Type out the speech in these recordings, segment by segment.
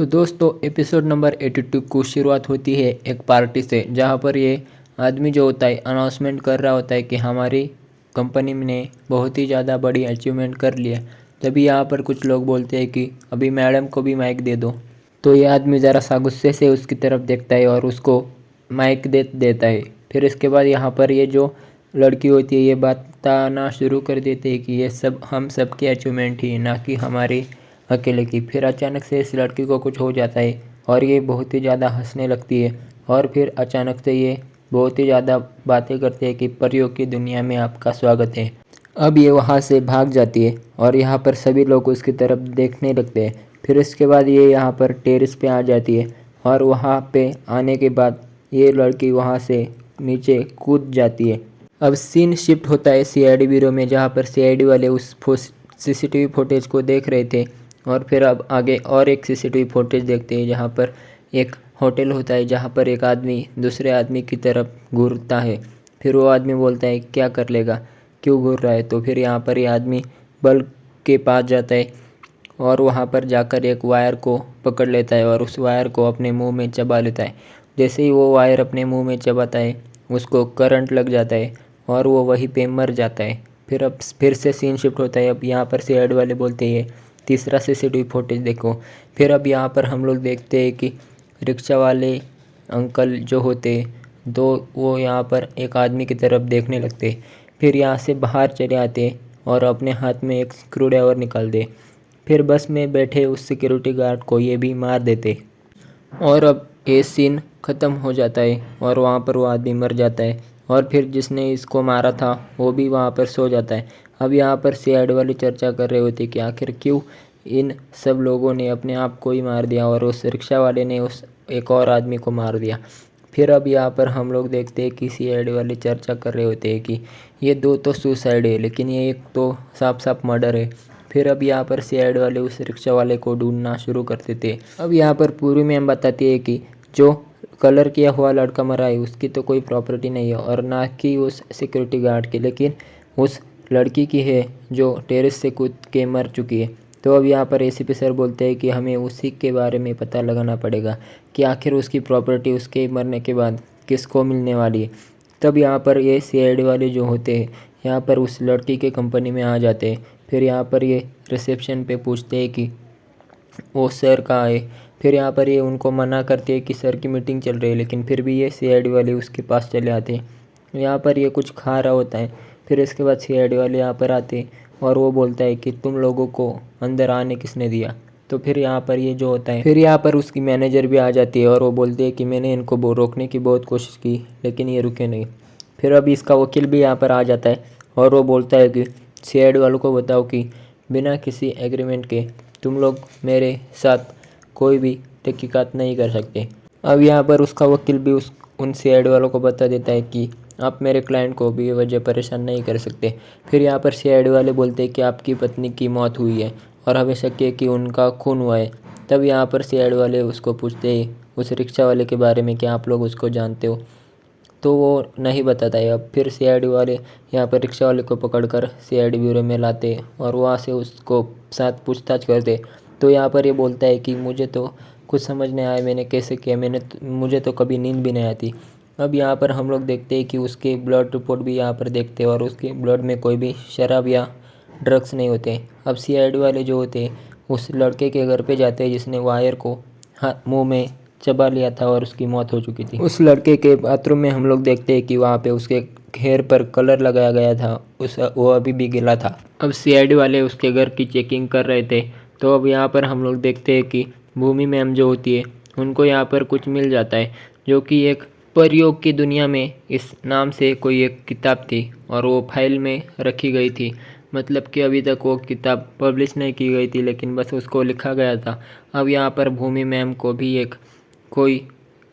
तो दोस्तों episode number 82 की शुरुआत होती है एक पार्टी से, जहां पर ये आदमी जो होता है अनाउंसमेंट कर रहा होता है कि हमारी कंपनी ने बहुत ही ज़्यादा बड़ी अचीवमेंट कर लिया। तभी यहाँ पर कुछ लोग बोलते हैं कि अभी मैडम को भी माइक दे दो। तो ये आदमी ज़रा सा गुस्से से उसकी तरफ देखता है और उसको माइक दे देता है। फिर इसके बाद यहाँ पर ये जो लड़की होती है ये बताना शुरू कर देती है कि ये सब हम सब की अचीवमेंट ही, ना कि हमारी अकेले की। फिर अचानक से इस लड़की को कुछ हो जाता है और ये बहुत ही ज़्यादा हंसने लगती है और फिर अचानक से ये बहुत ही ज़्यादा बातें करते हैं कि परियों की दुनिया में आपका स्वागत है। अब ये वहाँ से भाग जाती है और यहाँ पर सभी लोग उसकी तरफ देखने लगते हैं। फिर इसके बाद ये यहाँ पर टेरेस पे आ जाती है और वहाँ पे आने के बाद ये लड़की वहाँ से नीचे कूद जाती है। अब सीन शिफ्ट होता है सीआईडी ब्यूरो में, जहाँ पर सीआईडी वाले उस सीसीटीवी फुटेज को देख रहे थे। और फिर अब आगे और एक सीसीटीवी फुटेज देखते हैं जहाँ पर एक होटल होता है, जहाँ पर एक आदमी दूसरे आदमी की तरफ घूरता है। फिर वो आदमी बोलता है क्या कर लेगा, क्यों घूर रहा है। तो फिर यहाँ पर ये आदमी बल्ब के पास जाता है और वहाँ पर जाकर एक वायर को पकड़ लेता है और उस वायर को अपने मुंह में चबा लेता है। जैसे ही वो वायर अपने मुंह में चबाता है उसको करंट लग जाता है और वो वहीं पे मर जाता है। फिर अब फिर से सीन शिफ्ट होता है। अब यहाँ पर से ऐड वाले बोलते हैं तीसरा सीसीटीवी फुटेज देखो। फिर अब यहाँ पर हम लोग देखते हैं कि रिक्शा वाले अंकल जो होते दो, वो यहाँ पर एक आदमी की तरफ देखने लगते। फिर यहाँ से बाहर चले आते और अपने हाथ में एक स्क्रू ड्राइवर निकालते। फिर बस में बैठे उस सिक्योरिटी गार्ड को ये भी मार देते और अब ये सीन ख़त्म हो जाता है और वहाँ पर वो आदमी मर जाता है और फिर जिसने इसको मारा था वो भी वहाँ पर सो जाता है। अब यहाँ पर सीआईडी वाली चर्चा कर रहे होते कि आखिर क्यों इन सब लोगों ने अपने आप को ही मार दिया और उस रिक्शा वाले ने उस एक और आदमी को मार दिया। फिर अब यहाँ पर हम लोग देखते हैं कि सीआईडी वाले चर्चा कर रहे होते हैं कि ये दो तो सुसाइड है, लेकिन ये एक तो साफ साफ मर्डर है। फिर अब यहाँ पर सीआईडी वाले उस रिक्शा वाले को ढूंढना शुरू करते थे। अब यहाँ पर पूरी मैम बताती है कि जो कलर किया हुआ लड़का मरा है उसकी तो कोई प्रॉपर्टी नहीं है और ना कि उस सिक्योरिटी गार्ड की, लेकिन उस लड़की की है जो टेरेस से कूद के मर चुकी है। तो अब यहाँ पर एसीपी सर बोलते हैं कि हमें उसी के बारे में पता लगाना पड़ेगा कि आखिर उसकी प्रॉपर्टी उसके मरने के बाद किसको मिलने वाली है। तब यहाँ पर ये सीआईडी वाले जो होते हैं यहाँ पर उस लड़की के कंपनी में आ जाते हैं। फिर यहाँ पर ये रिसेप्शन पे पूछते हैं कि वो सर कहाँ है। फिर यहाँ पर ये उनको मना करते हैं कि सर की मीटिंग चल रही है, लेकिन फिर भी ये सीआईडी वाले उसके पास चले आते हैं। यहाँ पर ये कुछ खा रहा होता है। फिर इसके बाद सीआईडी वाले यहाँ पर आते हैं और वो बोलता है कि तुम लोगों को अंदर आने किसने दिया। तो फिर यहाँ पर ये जो होता है, फिर यहाँ पर उसकी मैनेजर भी आ जाती है और वो बोलती है कि मैंने इनको रोकने की बहुत कोशिश की लेकिन ये रुके नहीं। फिर अभी इसका वकील भी यहाँ पर आ जाता है और वो बोलता है कि सीआईडी वालों को बताओ कि बिना किसी एग्रीमेंट के तुम लोग मेरे साथ कोई भी तहकीकात नहीं कर सकते। अब यहाँ पर उसका वकील भी उन सीआईडी वालों को बता देता है कि आप मेरे क्लाइंट को बेवजह परेशान नहीं कर सकते। फिर यहाँ पर सीआईडी वाले बोलते हैं कि आपकी पत्नी की मौत हुई है और हमें शक है कि उनका खून हुआ है। तब यहाँ पर सीआईडी वाले उसको पूछते हैं उस रिक्शा वाले के बारे में कि आप लोग उसको जानते हो। तो वो नहीं बताता है। अब फिर सीआईडी वाले यहाँ पर रिक्शा वाले को पकड़कर सीआईडी ब्यूरो में लाते और वहाँ से उसको साथ पूछताछ करते। तो यहाँ पर ये बोलता है कि मुझे तो कुछ समझ नहीं आया मैंने कैसे किया, मुझे तो कभी नींद भी नहीं आती। अब यहाँ पर हम लोग देखते हैं कि उसके ब्लड रिपोर्ट भी यहाँ पर देखते हैं और उसके ब्लड में कोई भी शराब या ड्रग्स नहीं होते। अब सीआईडी वाले जो होते हैं उस लड़के के घर पे जाते हैं जिसने वायर को मुँह में चबा लिया था और उसकी मौत हो चुकी थी। उस लड़के के बाथरूम में हम लोग देखते हैं कि वहाँ पे उसके हेयर पर कलर लगाया गया था, वो अभी भी गीला था। अब सीआईडी वाले उसके घर की चेकिंग कर रहे थे। तो अब यहाँ पर हम लोग देखते हैं कि भूमि मैम जो होती है उनको यहाँ पर कुछ मिल जाता है, जो कि एक परियों की दुनिया में इस नाम से कोई एक किताब थी और वो फाइल में रखी गई थी। मतलब कि अभी तक वो किताब पब्लिश नहीं की गई थी, लेकिन बस उसको लिखा गया था। अब यहाँ पर भूमि मैम को भी एक कोई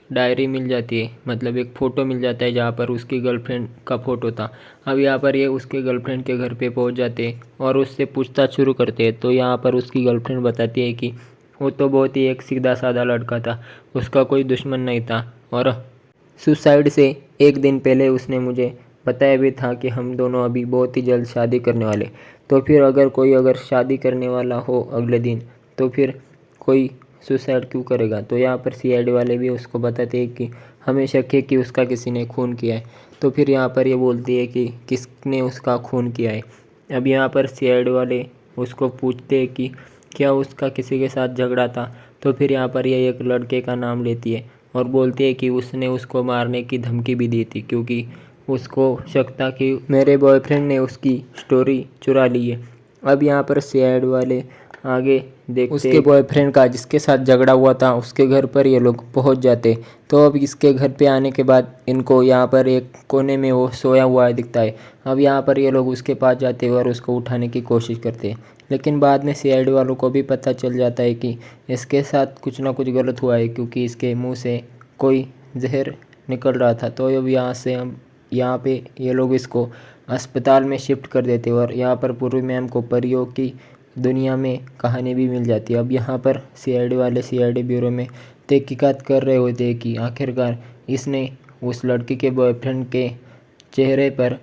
डायरी मिल जाती है, मतलब एक फ़ोटो मिल जाता है जहाँ पर उसकी गर्लफ्रेंड का फ़ोटो था। अब यहाँ पर ये उसके गर्लफ्रेंड के घर पे पहुँच जाते हैं और उससे पूछताछ शुरू करते हैं। तो यहाँ पर उसकी गर्लफ्रेंड बताती है कि वो तो बहुत ही एक सीधा साधा लड़का था, उसका कोई दुश्मन नहीं था और सुसाइड से एक दिन पहले उसने मुझे बताया भी था कि हम दोनों अभी बहुत ही जल्द शादी करने वाले। तो फिर अगर शादी करने वाला हो अगले दिन, तो फिर कोई सुसाइड क्यों करेगा। तो यहाँ पर सीआईडी वाले भी उसको बताते हैं कि हमें शक है कि उसका किसी ने खून किया है। तो फिर यहाँ पर ये बोलती है कि किसने उसका खून किया है। अब यहाँ पर सीआईडी वाले उसको पूछते हैं कि क्या उसका किसी के साथ झगड़ा था। तो फिर यहाँ पर ये एक लड़के का नाम लेती है और बोलती है कि उसने उसको मारने की धमकी भी दी थी, क्योंकि उसको शक था कि मेरे बॉयफ्रेंड ने उसकी स्टोरी चुरा ली है। अब यहाँ पर सीआईडी वाले आगे देखते उसके बॉयफ्रेंड का जिसके साथ झगड़ा हुआ था उसके घर पर ये लोग पहुंच जाते। तो अब इसके घर पे आने के बाद इनको यहाँ पर एक कोने में वो सोया हुआ दिखता है। अब यहाँ पर ये लोग उसके पास जाते हैं और उसको उठाने की कोशिश करते हैं, लेकिन बाद में सीआईडी वालों को भी पता चल जाता है कि इसके साथ कुछ ना कुछ गलत हुआ है, क्योंकि इसके मुंह से कोई जहर निकल रहा था। तो अब यहाँ पे ये लोग इसको अस्पताल में शिफ्ट कर देते और यहाँ पर पूर्वी मैम को परियों की दुनिया में कहानी भी मिल जाती है। अब यहाँ पर सीआईडी वाले सीआईडी ब्यूरो में तहकीकात कर रहे होते हैं कि आखिरकार इसने उस लड़की के बॉयफ्रेंड के चेहरे पर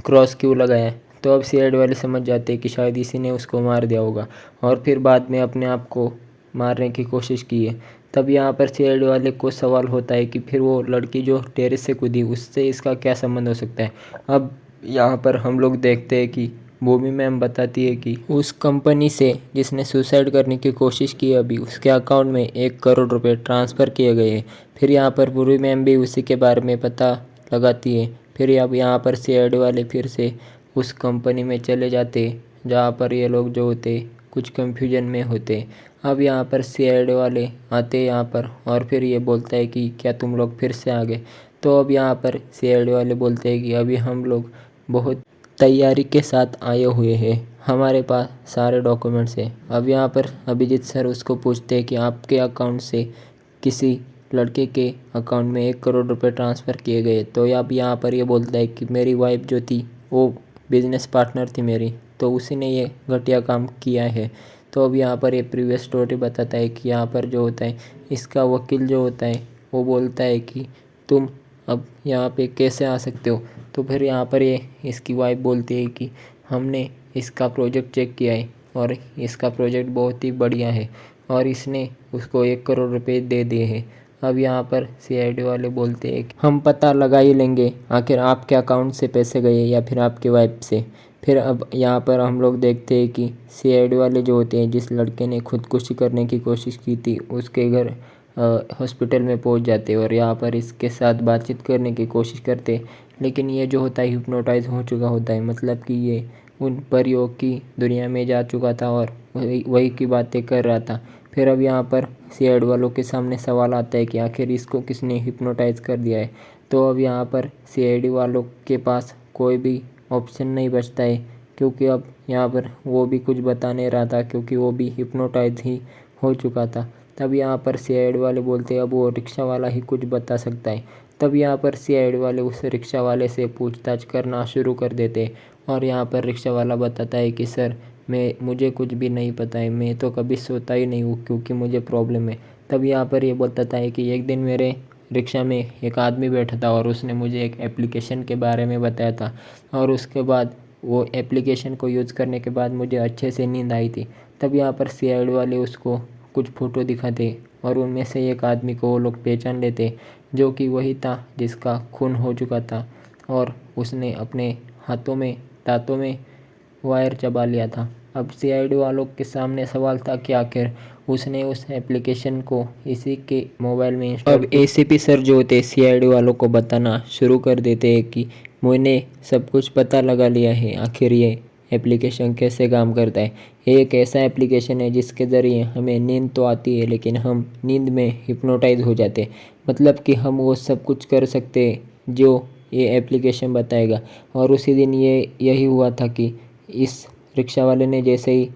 क्रॉस क्यों लगाया। तो अब सीआईडी वाले समझ जाते हैं कि शायद इसी ने उसको मार दिया होगा और फिर बाद में अपने आप को मारने की कोशिश की है। तब यहाँ पर सीआईडी वाले को सवाल होता है कि फिर वो लड़की जो टेरेस से कूदी उससे इसका क्या संबंध हो सकता है। अब यहाँ पर हम लोग देखते हैं कि भूमि मैम बताती है कि उस कंपनी से जिसने सुसाइड करने की कोशिश की अभी उसके अकाउंट में 1 करोड़ रुपए ट्रांसफ़र किए गए हैं। फिर यहाँ पर भूमि मैम भी उसी के बारे में पता लगाती है। फिर अब यहाँ पर सीआईडी वाले फिर से उस कंपनी में चले जाते जहाँ पर ये लोग जो होते कुछ कंफ्यूजन में होते। अब यहाँ पर सीआईडी वाले आते यहाँ पर और फिर ये बोलता है कि क्या तुम लोग फिर से आ गए। तो अब यहाँ पर सीआईडी वाले बोलते हैं कि अभी हम लोग बहुत तैयारी के साथ आए हुए हैं, हमारे पास सारे डॉक्यूमेंट्स हैं। अब यहाँ पर अभिजीत सर उसको पूछते हैं कि आपके अकाउंट से किसी लड़के के अकाउंट में 1 करोड़ रुपए ट्रांसफ़र किए गए। तो अब यहाँ पर ये बोलता है कि मेरी वाइफ जो थी वो बिजनेस पार्टनर थी मेरी, तो उसी ने ये घटिया काम किया है। तो अब यहाँ पर ये प्रीवियस स्टोरी बताता है कि यहाँ पर जो होता है इसका वकील जो होता है वो बोलता है कि तुम अब यहाँ पे कैसे आ सकते हो। तो फिर यहाँ पर ये इसकी वाइफ बोलती है कि हमने इसका प्रोजेक्ट चेक किया है और इसका प्रोजेक्ट बहुत ही बढ़िया है और इसने उसको 1 करोड़ रुपए दे दिए हैं। अब यहाँ पर सीआईडी वाले बोलते हैं कि हम पता लगा ही लेंगे आखिर आपके अकाउंट से पैसे गए या फिर आपकी वाइफ से। फिर अब यहाँ पर हम लोग देखते हैं कि सीआईडी वाले जो होते हैं जिस लड़के ने खुदकुशी करने की कोशिश की थी उसके घर हॉस्पिटल में पहुंच जाते और यहाँ पर इसके साथ बातचीत करने की कोशिश करते, लेकिन ये जो होता है हिप्नोटाइज हो चुका होता है, मतलब कि ये उन परियों की दुनिया में जा चुका था और वही की बातें कर रहा था। फिर अब यहाँ पर सीआईडी वालों के सामने सवाल आता है कि आखिर इसको किसने हिप्नोटाइज कर दिया है। तो अब यहाँ पर सीआईडी वालों के पास कोई भी ऑप्शन नहीं बचता है, क्योंकि अब यहाँ पर वो भी कुछ बता नहीं रहा था क्योंकि वो भी हिप्नोटाइज ही हो चुका था। तब यहाँ पर सीआईडी वाले बोलते हैं अब वो रिक्शा वाला ही कुछ बता सकता है। तब यहाँ पर सीआईडी वाले उस रिक्शा वाले से पूछताछ करना शुरू कर देते और यहाँ पर रिक्शा वाला बताता है कि सर मुझे कुछ भी नहीं पता है, मैं तो कभी सोता ही नहीं हूँ क्योंकि मुझे प्रॉब्लम है। तब यहाँ पर ये बताता है कि एक दिन मेरे रिक्शा में एक आदमी बैठा था और उसने मुझे एक एप्लीकेशन के बारे में बताया था और उसके बाद वो एप्लीकेशन को यूज़ करने के बाद मुझे अच्छे से नींद आई थी। तब यहाँ पर सीआईडी वाले उसको कुछ फ़ोटो दिखाते और उनमें से एक आदमी को वो लोग पहचान लेते जो कि वही था जिसका खून हो चुका था और उसने अपने हाथों में दांतों में वायर चबा लिया था। अब सीआईडी वालों के सामने सवाल था कि आखिर उसने उस एप्लीकेशन को इसी के मोबाइल में इंस्टॉल। अब एसीपी सर जो होते सीआईडी वालों को बताना शुरू कर देते हैं कि मैंने सब कुछ पता लगा लिया है, आखिर ये एप्लीकेशन कैसे काम करता है। ये एक ऐसा एप्लीकेशन है जिसके ज़रिए हमें नींद तो आती है लेकिन हम नींद में हिप्नोटाइज हो जाते हैं, मतलब कि हम वो सब कुछ कर सकते हैं जो ये एप्लीकेशन बताएगा। और उसी दिन यही हुआ था कि इस रिक्शा वाले ने जैसे ही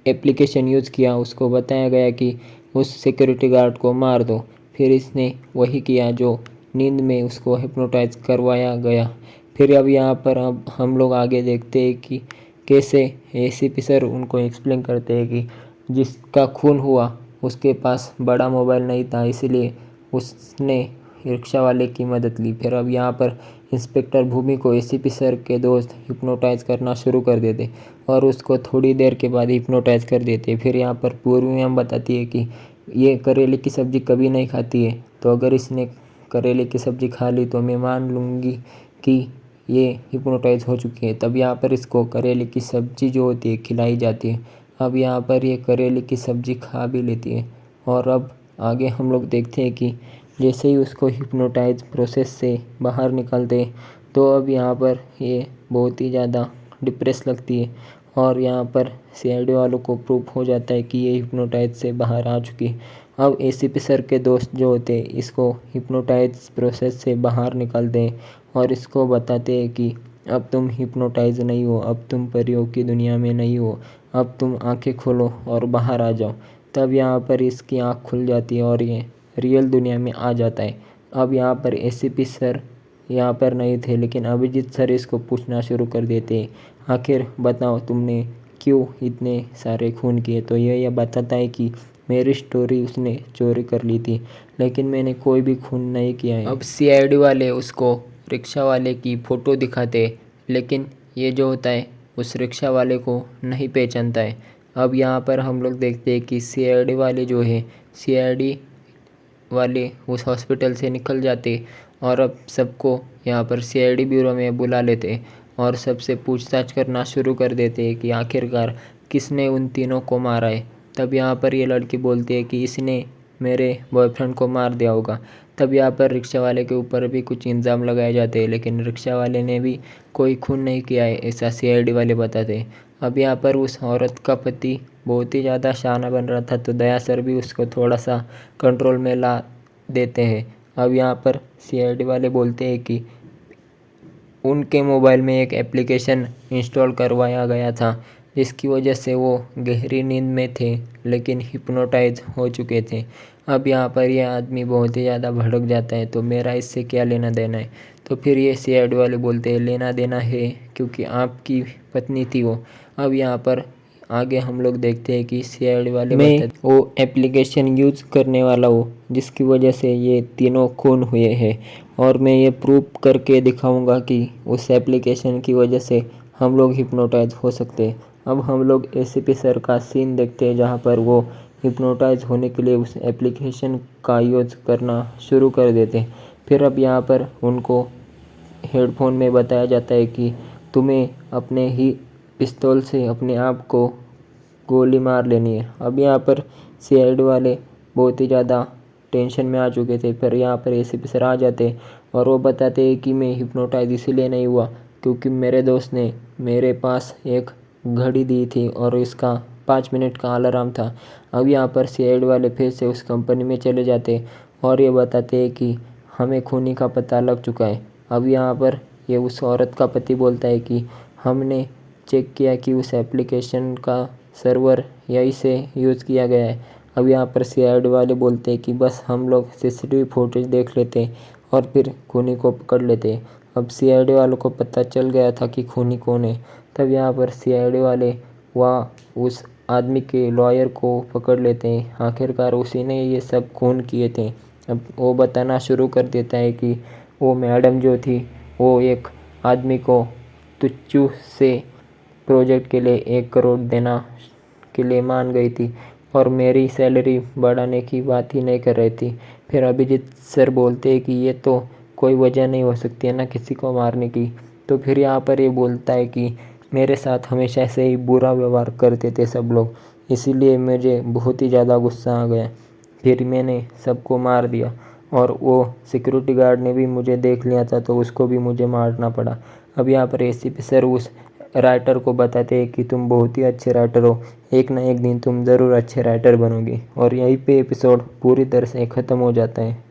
एप्लीकेशन यूज़ किया उसको बताया गया कि उस सिक्योरिटी गार्ड को मार दो। फिर इसने वही किया जो नींद में उसको हिप्नोटाइज करवाया गया। फिर अब यहाँ पर अब हम लोग आगे देखते हैं कि कैसे एसीपी सर उनको एक्सप्लेन करते हैं कि जिसका खून हुआ उसके पास बड़ा मोबाइल नहीं था, इसलिए उसने रिक्शा वाले की मदद ली। फिर अब यहाँ पर इंस्पेक्टर भूमि को एसीपी सर के दोस्त हिप्नोटाइज करना शुरू कर देते और उसको थोड़ी देर के बाद हिप्नोटाइज कर देते। फिर यहाँ पर पूर्वी मैम बताती है कि ये करेले की सब्ज़ी कभी नहीं खाती है, तो अगर इसने करेले की सब्ज़ी खा ली तो मैं मान लूँगी कि ये हिप्नोटाइज हो चुकी है। तब यहाँ पर इसको करेले की सब्ज़ी जो होती है खिलाई जाती है। अब यहाँ पर ये करेले की सब्ज़ी खा भी लेती है और अब आगे हम लोग देखते हैं कि जैसे ही उसको हिप्नोटाइज प्रोसेस से बाहर निकालते तो अब यहाँ पर ये बहुत ही ज़्यादा डिप्रेस लगती है और यहाँ पर सीआईडी वालों को प्रूफ हो जाता है कि ये हिप्नोटाइज से बाहर आ चुकी है। अब एसीपी सर के दोस्त जो होते हैं इसको हिप्नोटाइज प्रोसेस से बाहर निकालते हैं और इसको बताते हैं कि अब तुम हिप्नोटाइज नहीं हो, अब तुम परियों की दुनिया में नहीं हो, अब तुम आंखें खोलो और बाहर आ जाओ। तब यहाँ पर इसकी आँख खुल जाती है और ये रियल दुनिया में आ जाता है। अब यहाँ पर एसीपी सर यहाँ पर नहीं थे, लेकिन अभिजीत सर इसको पूछना शुरू कर देते, आखिर बताओ तुमने क्यों इतने सारे खून किए। तो यह बताता है कि मेरी स्टोरी उसने चोरी कर ली थी, लेकिन मैंने कोई भी खून नहीं किया है। अब सीआईडी वाले उसको रिक्शा वाले की फ़ोटो दिखाते, लेकिन ये जो होता है उस रिक्शा वाले को नहीं पहचानता है। अब यहाँ पर हम लोग देखते हैं कि सीआईडी वाले जो है, सीआईडी वाले उस हॉस्पिटल से निकल जाते और अब सबको यहाँ पर सीआईडी ब्यूरो में बुला लेते और सबसे पूछताछ करना शुरू कर देते कि आखिरकार किसने उन तीनों को मारा है। तब यहाँ पर ये लड़की बोलती है कि इसने मेरे बॉयफ्रेंड को मार दिया होगा। तब यहाँ पर रिक्शा वाले के ऊपर भी कुछ इल्ज़ाम लगाए जाते हैं, लेकिन रिक्शा वाले ने भी कोई खून नहीं किया है, ऐसा सीआईडी वाले बताते हैं। अब यहाँ पर उस औरत का पति बहुत ही ज़्यादा शाना बन रहा था, तो दया सर भी उसको थोड़ा सा कंट्रोल में ला देते हैं। अब यहाँ पर सीआईडी वाले बोलते हैं कि उनके मोबाइल में एक एप्लीकेशन इंस्टॉल करवाया गया था, जिसकी वजह से वो गहरी नींद में थे लेकिन हिप्नोटाइज हो चुके थे। अब यहाँ पर यह आदमी बहुत ही ज़्यादा भड़क जाता है, तो मेरा इससे क्या लेना देना है। तो फिर ये सीआईडी वाले बोलते हैं लेना देना है, क्योंकि आपकी पत्नी थी वो। अब यहाँ पर आगे हम लोग देखते हैं कि सीआईडी वाले मैं वो एप्लीकेशन यूज़ करने वाला हूँ जिसकी वजह से ये तीनों खून हुए हैं, और मैं ये प्रूफ करके दिखाऊंगा कि उस एप्लीकेशन की वजह से हम लोग हिप्नोटाइज हो सकते हैं। अब हम लोग एसीपी सर का सीन देखते हैं, जहाँ पर वो हिप्नोटाइज होने के लिए उस एप्लीकेशन का यूज़ करना शुरू कर देते हैं। फिर अब यहाँ पर उनको हेडफोन में बताया जाता है कि तुम्हें अपने ही पिस्तौल से अपने आप को गोली मार लेनी है। अब यहाँ पर सीआईडी वाले बहुत ही ज़्यादा टेंशन में आ चुके थे। फिर यहाँ पर एसीपी सर आ जाते और वो बताते हैं कि मैं हिप्नोटाइज इसीलिए नहीं हुआ क्योंकि मेरे दोस्त ने मेरे पास एक घड़ी दी थी और इसका 5 मिनट का अलार्म था। अब यहाँ पर सीआईडी वाले फिर से उस कंपनी में चले जाते और ये बताते हैं कि हमें खूनी का पता लग चुका है। अब यहाँ पर ये उस औरत का पति बोलता है कि हमने चेक किया कि उस एप्लीकेशन का सर्वर यहीं से यूज़ किया गया है। अब यहाँ पर सीआईडी वाले बोलते हैं कि बस हम लोग सीसीटीवी फुटेज देख लेते हैं और फिर खूनी को पकड़ लेते हैं। अब सीआईडी वालों को पता चल गया था कि खूनी कौन है। तब यहाँ पर सीआईडी वाले वहाँ उस आदमी के लॉयर को पकड़ लेते हैं। आखिरकार उसी ने ये सब खून किए थे। अब वो बताना शुरू कर देता है कि वो मैडम जो थी वो एक आदमी को तुच्चू से प्रोजेक्ट के लिए 1 करोड़ देना के लिए मान गई थी और मेरी सैलरी बढ़ाने की बात ही नहीं कर रही थी। फिर अभिजीत सर बोलते हैं कि ये तो कोई वजह नहीं हो सकती है ना किसी को मारने की। तो फिर यहाँ पर ये बोलता है कि मेरे साथ हमेशा से ही बुरा व्यवहार करते थे सब लोग, इसीलिए मुझे बहुत ही ज़्यादा गुस्सा आ गया। फिर मैंने सबको मार दिया और वो सिक्योरिटी गार्ड ने भी मुझे देख लिया था तो उसको भी मुझे मारना पड़ा। अब यहाँ पर एसीपी सर उस राइटर को बताते हैं कि तुम बहुत ही अच्छे राइटर हो, एक ना एक दिन तुम ज़रूर अच्छे राइटर बनोगे। और यहीं पे एपिसोड पूरी तरह से ख़त्म हो जाता है।